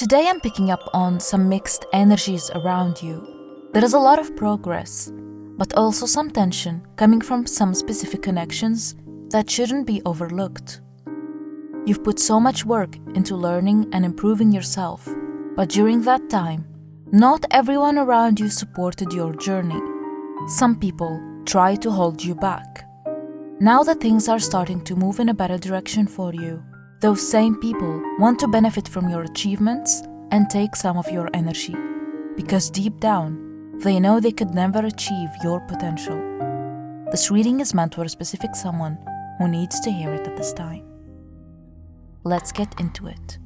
Today I'm picking up on some mixed energies around you. There is a lot of progress, but also some tension coming from some specific connections that shouldn't be overlooked. You've put so much work into learning and improving yourself, but during that time, not everyone around you supported your journey. Some people try to hold you back. Now that things are starting to move in a better direction for you, those same people want to benefit from your achievements and take some of your energy, because deep down, they know they could never achieve your potential. This reading is meant for a specific someone who needs to hear it at this time. Let's get into it.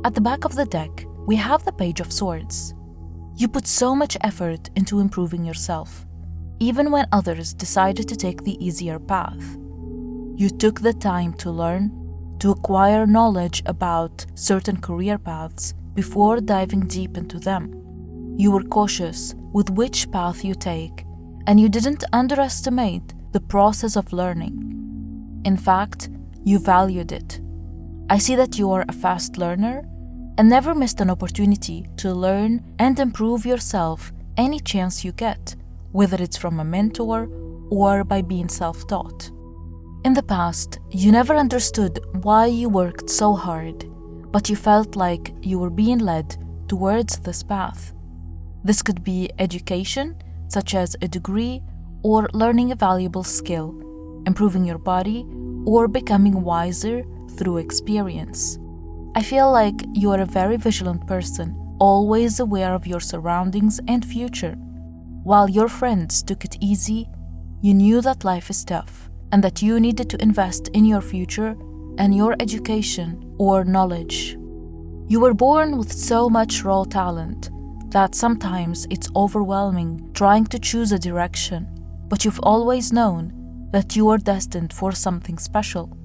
At the back of the deck, we have the Page of Swords. You put so much effort into improving yourself, even when others decided to take the easier path. You took the time to learn, to acquire knowledge about certain career paths before diving deep into them. You were cautious with which path you take, and you didn't underestimate the process of learning. In fact, you valued it. I see that you are a fast learner and never missed an opportunity to learn and improve yourself any chance you get, whether it's from a mentor or by being self-taught. In the past, you never understood why you worked so hard, but you felt like you were being led towards this path. This could be education, such as a degree, or learning a valuable skill, improving your body, or becoming wiser through experience. I feel like you are a very vigilant person, always aware of your surroundings and future. While your friends took it easy, you knew that life is tough and that you needed to invest in your future and your education or knowledge. You were born with so much raw talent that sometimes it's overwhelming trying to choose a direction, but you've always known that you are destined for something special.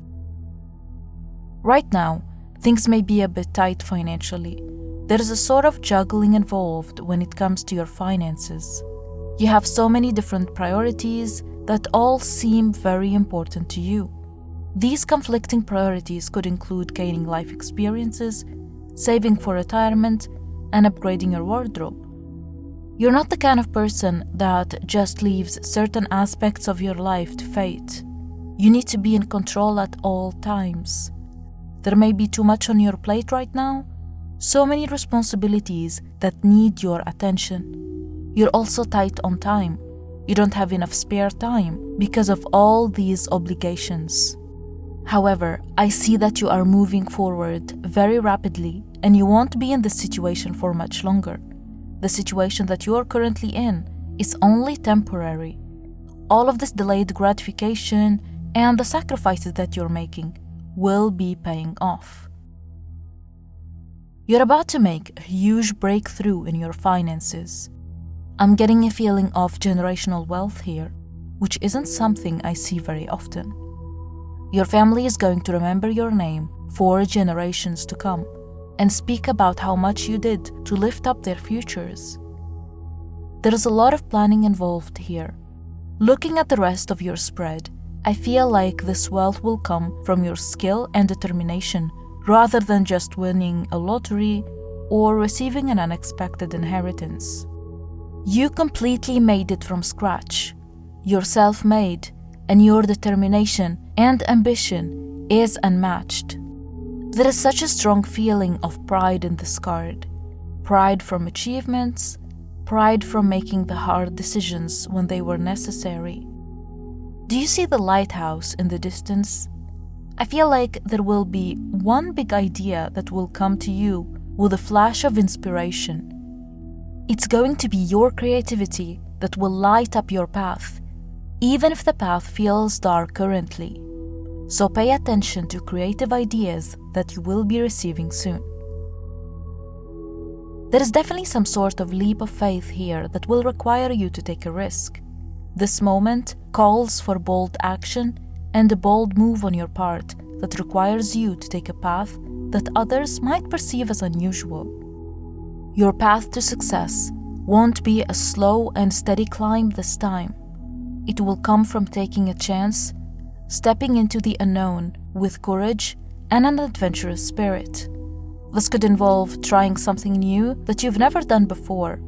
Right now, things may be a bit tight financially. There is a sort of juggling involved when it comes to your finances. You have so many different priorities that all seem very important to you. These conflicting priorities could include gaining life experiences, saving for retirement, and upgrading your wardrobe. You're not the kind of person that just leaves certain aspects of your life to fate. You need to be in control at all times. There may be too much on your plate right now, so many responsibilities that need your attention. You're also tight on time. You don't have enough spare time because of all these obligations. However, I see that you are moving forward very rapidly and you won't be in this situation for much longer. The situation that you are currently in is only temporary. All of this delayed gratification and the sacrifices that you're making will be paying off. You're about to make a huge breakthrough in your finances. I'm getting a feeling of generational wealth here, which isn't something I see very often. Your family is going to remember your name for generations to come and speak about how much you did to lift up their futures. There is a lot of planning involved here. Looking at the rest of your spread, I feel like this wealth will come from your skill and determination rather than just winning a lottery or receiving an unexpected inheritance. You completely made it from scratch. You're self-made, and your determination and ambition is unmatched. There is such a strong feeling of pride in this card. Pride from achievements, pride from making the hard decisions when they were necessary. Do you see the lighthouse in the distance? I feel like there will be one big idea that will come to you with a flash of inspiration. It's going to be your creativity that will light up your path, even if the path feels dark currently. So pay attention to creative ideas that you will be receiving soon. There is definitely some sort of leap of faith here that will require you to take a risk. This moment calls for bold action and a bold move on your part that requires you to take a path that others might perceive as unusual. Your path to success won't be a slow and steady climb this time. It will come from taking a chance, stepping into the unknown with courage and an adventurous spirit. This could involve trying something new that you've never done before,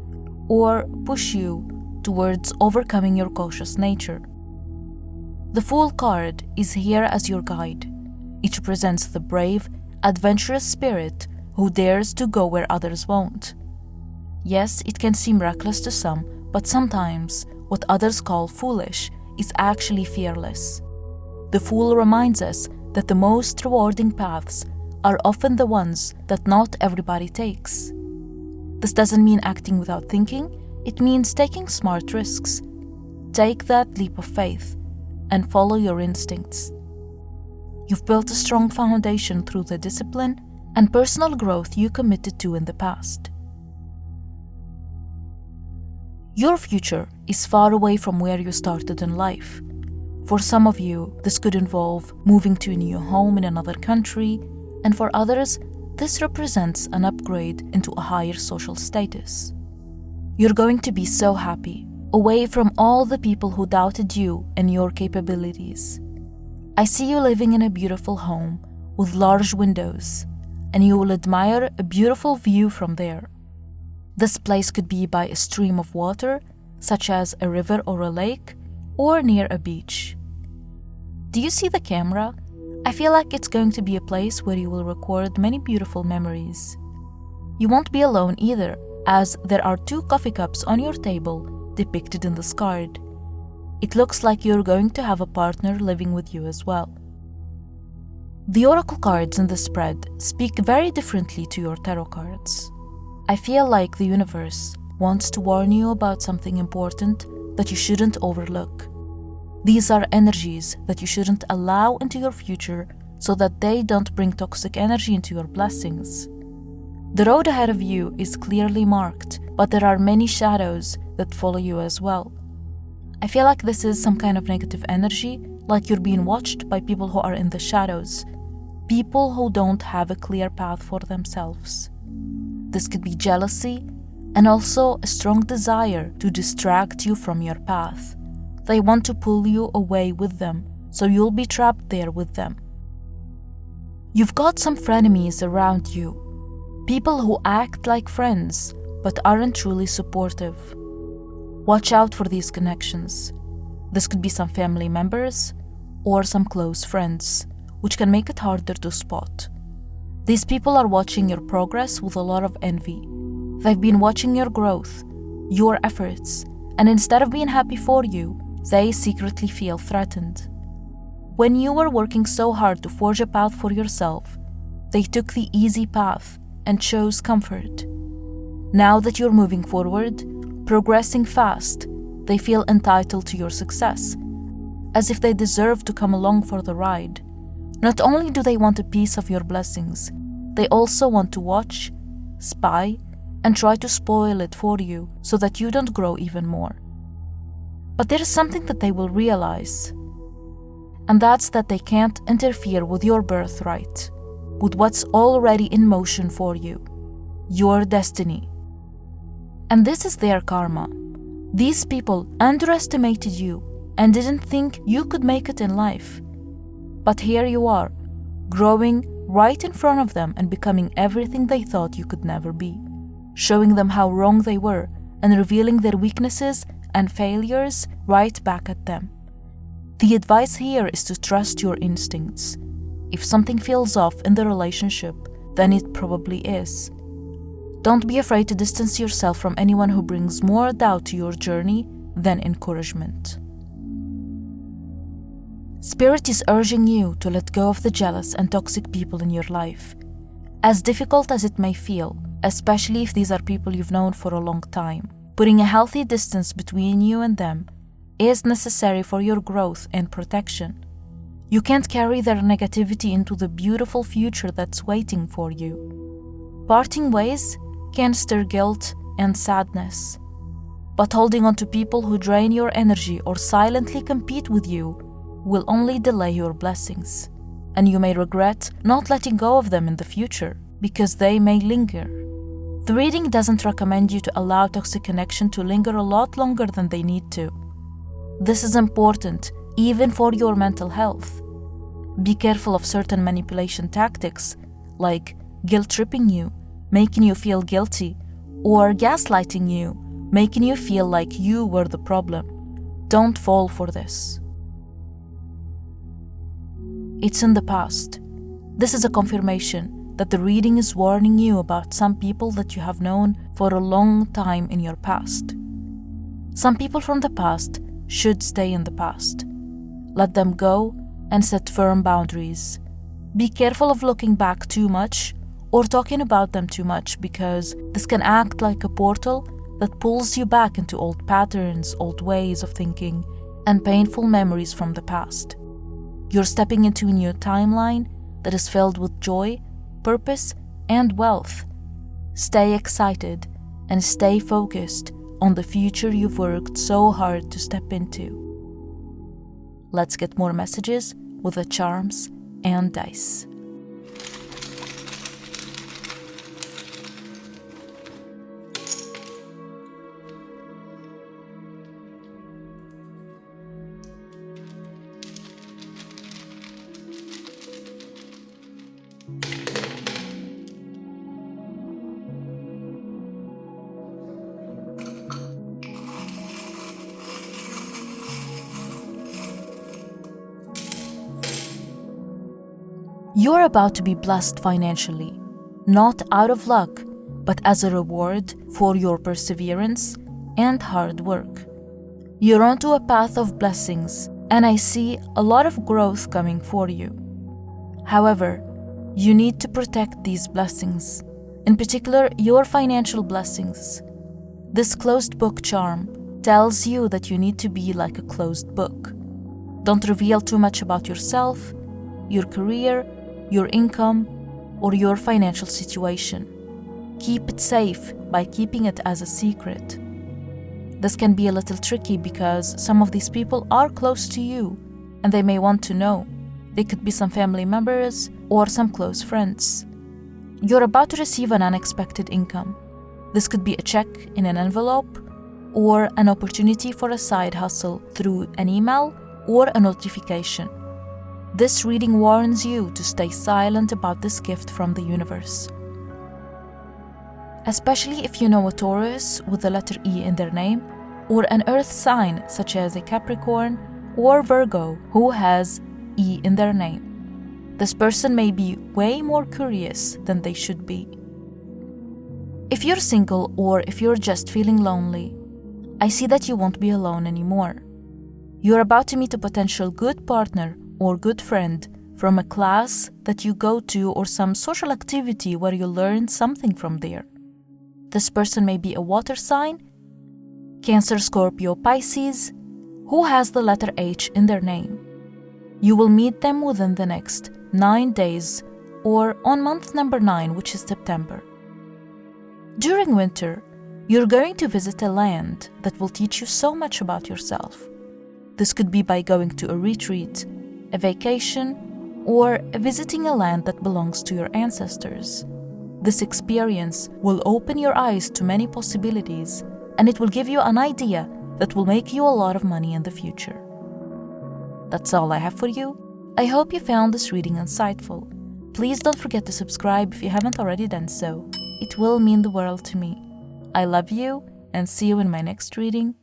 or push you towards overcoming your cautious nature. The Fool card is here as your guide. It represents the brave, adventurous spirit who dares to go where others won't. Yes, it can seem reckless to some, but sometimes what others call foolish is actually fearless. The Fool reminds us that the most rewarding paths are often the ones that not everybody takes. This doesn't mean acting without thinking, it means taking smart risks. Take that leap of faith and follow your instincts. You've built a strong foundation through the discipline and personal growth you committed to in the past. Your future is far away from where you started in life. For some of you, this could involve moving to a new home in another country, and for others, this represents an upgrade into a higher social status. You're going to be so happy, away from all the people who doubted you and your capabilities. I see you living in a beautiful home with large windows, and you will admire a beautiful view from there. This place could be by a stream of water, such as a river or a lake, or near a beach. Do you see the camera? I feel like it's going to be a place where you will record many beautiful memories. You won't be alone either, as there are 2 coffee cups on your table depicted in this card. It looks like you're going to have a partner living with you as well. The oracle cards in the spread speak very differently to your tarot cards. I feel like the universe wants to warn you about something important that you shouldn't overlook. These are energies that you shouldn't allow into your future so that they don't bring toxic energy into your blessings. The road ahead of you is clearly marked, but there are many shadows that follow you as well. I feel like this is some kind of negative energy, like you're being watched by people who are in the shadows, people who don't have a clear path for themselves. This could be jealousy and also a strong desire to distract you from your path. They want to pull you away with them, so you'll be trapped there with them. You've got some frenemies around you, people who act like friends but aren't truly supportive. Watch out for these connections. This could be some family members or some close friends, which can make it harder to spot. These people are watching your progress with a lot of envy. They've been watching your growth, your efforts, and instead of being happy for you, they secretly feel threatened. When you were working so hard to forge a path for yourself, they took the easy path and chose comfort. Now that you're moving forward, progressing fast, they feel entitled to your success, as if they deserve to come along for the ride. Not only do they want a piece of your blessings, they also want to watch, spy, and try to spoil it for you so that you don't grow even more. But there is something that they will realize, and that's that they can't interfere with your birthright, with what's already in motion for you, your destiny. And this is their karma. These people underestimated you and didn't think you could make it in life. But here you are, growing right in front of them and becoming everything they thought you could never be, showing them how wrong they were and revealing their weaknesses and failures right back at them. The advice here is to trust your instincts. If something feels off in the relationship, then it probably is. Don't be afraid to distance yourself from anyone who brings more doubt to your journey than encouragement. Spirit is urging you to let go of the jealous and toxic people in your life. As difficult as it may feel, especially if these are people you've known for a long time, putting a healthy distance between you and them is necessary for your growth and protection. You can't carry their negativity into the beautiful future that's waiting for you. Parting ways can stir guilt and sadness. But holding on to people who drain your energy or silently compete with you will only delay your blessings, and you may regret not letting go of them in the future because they may linger. The reading doesn't recommend you to allow toxic connection to linger a lot longer than they need to. This is important even for your mental health. Be careful of certain manipulation tactics like guilt-tripping you, making you feel guilty, or gaslighting you, making you feel like you were the problem. Don't fall for this. It's in the past. This is a confirmation that the reading is warning you about some people that you have known for a long time in your past. Some people from the past should stay in the past. Let them go and set firm boundaries. Be careful of looking back too much or talking about them too much, because this can act like a portal that pulls you back into old patterns, old ways of thinking, and painful memories from the past. You're stepping into a new timeline that is filled with joy, purpose, and wealth. Stay excited and stay focused on the future you've worked so hard to step into. Let's get more messages with the charms and dice. You're about to be blessed financially, not out of luck, but as a reward for your perseverance and hard work. You're onto a path of blessings, and I see a lot of growth coming for you. However, you need to protect these blessings, in particular your financial blessings. This closed book charm tells you that you need to be like a closed book. Don't reveal too much about yourself, your career, your income, or your financial situation. Keep it safe by keeping it as a secret. This can be a little tricky because some of these people are close to you and they may want to know. They could be some family members or some close friends. You're about to receive an unexpected income. This could be a check in an envelope or an opportunity for a side hustle through an email or a notification. This reading warns you to stay silent about this gift from the universe. Especially if you know a Taurus with the letter E in their name, or an earth sign such as a Capricorn or Virgo who has E in their name. This person may be way more curious than they should be. If you're single or if you're just feeling lonely, I see that you won't be alone anymore. You're about to meet a potential good partner or good friend from a class that you go to or some social activity where you learn something from there. This person may be a water sign, Cancer, Scorpio, Pisces, who has the letter H in their name. You will meet them within the next 9 days or on month number 9, which is September. During winter, you're going to visit a land that will teach you so much about yourself. This could be by going to a retreat, a vacation, or visiting a land that belongs to your ancestors. This experience will open your eyes to many possibilities, and it will give you an idea that will make you a lot of money in the future. That's all I have for you. I hope you found this reading insightful. Please don't forget to subscribe if you haven't already done so. It will mean the world to me. I love you, and see you in my next reading.